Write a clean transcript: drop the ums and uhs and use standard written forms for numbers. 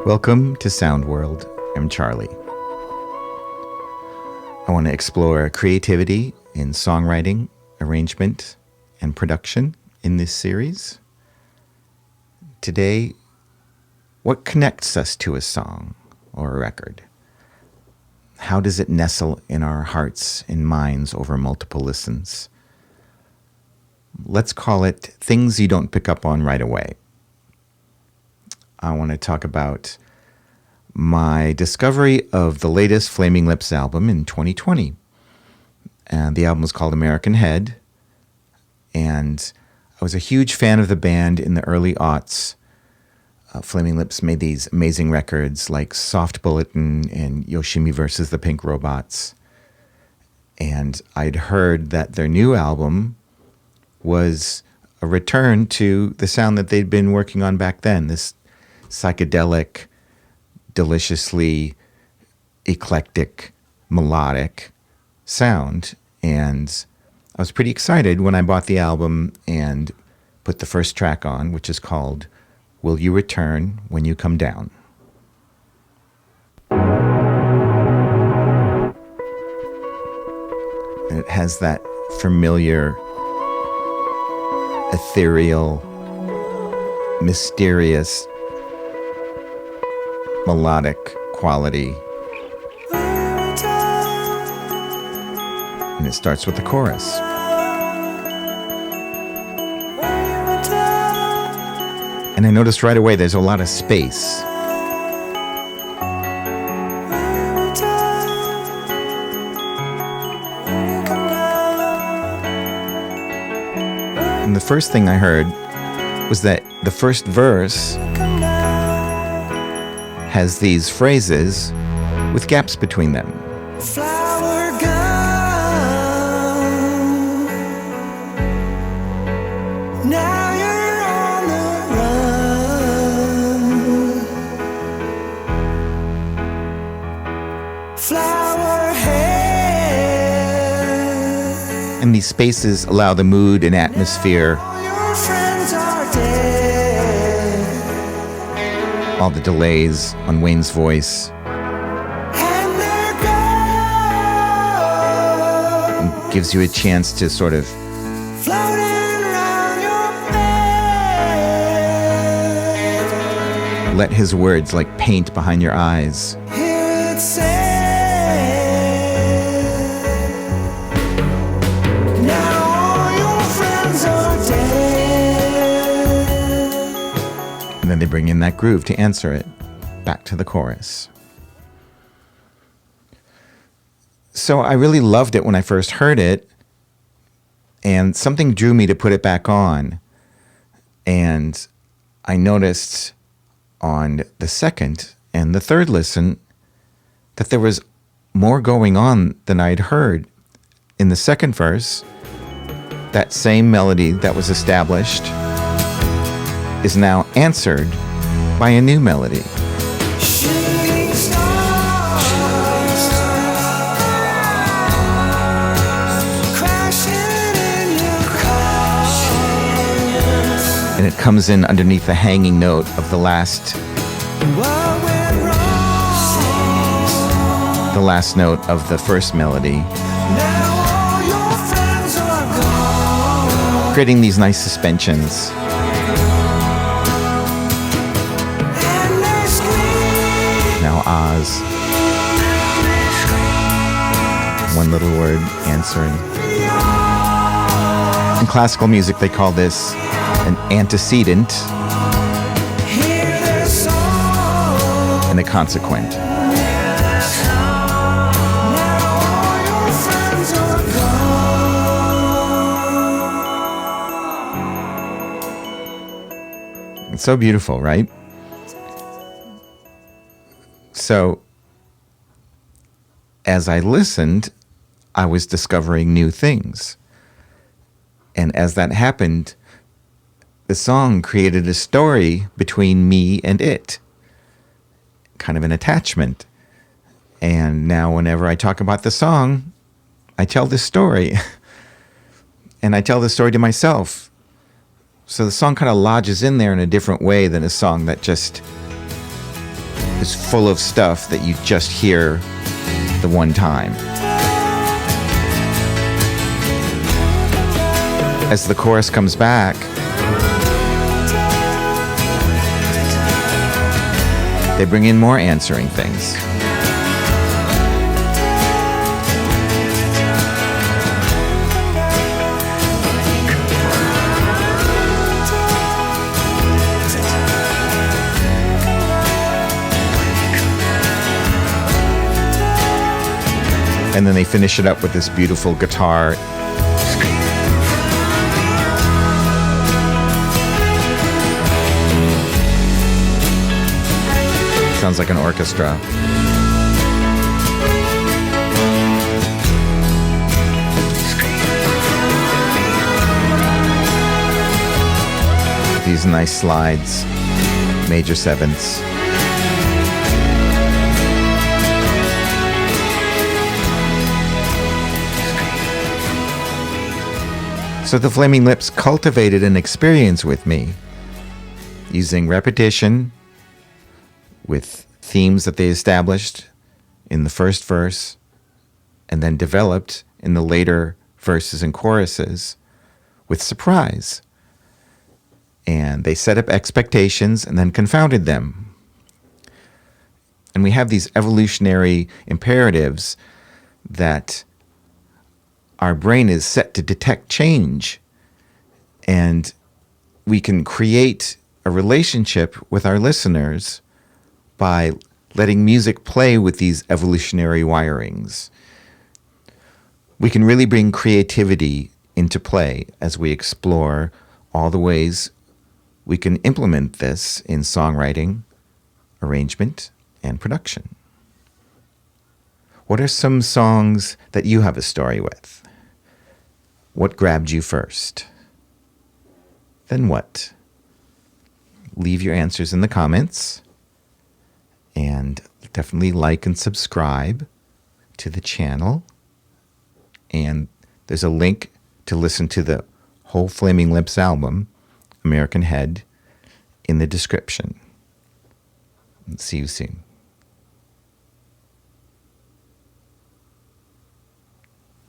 Welcome to Sound World. I'm Charlie. I want to explore creativity in songwriting, arrangement, and production in this series. Today, what connects us to a song or a record? How does it nestle in our hearts and minds over multiple listens? Let's call it things you don't pick up on right away. I want to talk about my discovery of the latest Flaming Lips album in 2020. And the album was called American Head. And I was a huge fan of the band in the early aughts. Flaming Lips made these amazing records like Soft Bulletin and Yoshimi versus the Pink Robots. And I'd heard that their new album was a return to the sound that they'd been working on back then, this psychedelic, deliciously eclectic, melodic sound. And I was pretty excited when I bought the album and put the first track on, which is called Will You Return When You Come Down? And it has that familiar, ethereal, mysterious, melodic quality. And it starts with the chorus. And I noticed right away there's a lot of space. And the first thing I heard was that the first verse has these phrases with gaps between them. Flower girl, now you're on the run. Flower head, And these spaces allow the mood and atmosphere, all your friends are dead, all the delays on Wayne's voice, and they're gone, gives you a chance to sort of floating around your bed. let his words like paint behind your eyes. Hear it say, now all your friends are dead. And then they bring in that groove to answer it, back to the chorus. So I really loved it when I first heard it, and something drew me to put it back on. And I noticed on the second and the third listen that there was more going on than I'd heard. In the second verse, that same melody that was established is now answered by a new melody. Shooting stars, crashing in your car. And it comes in underneath the hanging note of the last What went wrong? note of the first melody, Now all your friends are gone, creating these nice suspensions. and they scream. Now Oz, one little word answering. In classical music, they call this an antecedent Hear their song. and a consequent. Now all your friends are gone. It's so beautiful, right? So, as I listened, I was discovering new things. And as that happened, the song created a story between me and it, kind of an attachment. And now whenever I talk about the song, I tell this story. And I tell the story to myself. So the song kind of lodges in there in a different way than a song that just is full of stuff that you just hear the one time. As the chorus comes back, they bring in more answering things. And then they finish it up with this beautiful guitar. Sounds like an orchestra. These nice slides, major sevenths. So the Flaming Lips cultivated an experience with me, using repetition with themes that they established in the first verse and then developed in the later verses and choruses with surprise. And they set up expectations and then confounded them. And we have these evolutionary imperatives that our brain is set to detect change, and we can create a relationship with our listeners by letting music play with these evolutionary wirings. We can really bring creativity into play as we explore all the ways we can implement this in songwriting, arrangement, and production. What are some songs that you have a story with? What grabbed you first? Then what? Leave your answers in the comments, and definitely like and subscribe to the channel. And there's a link to listen to the whole Flaming Lips album, American Head, in the description. See you soon.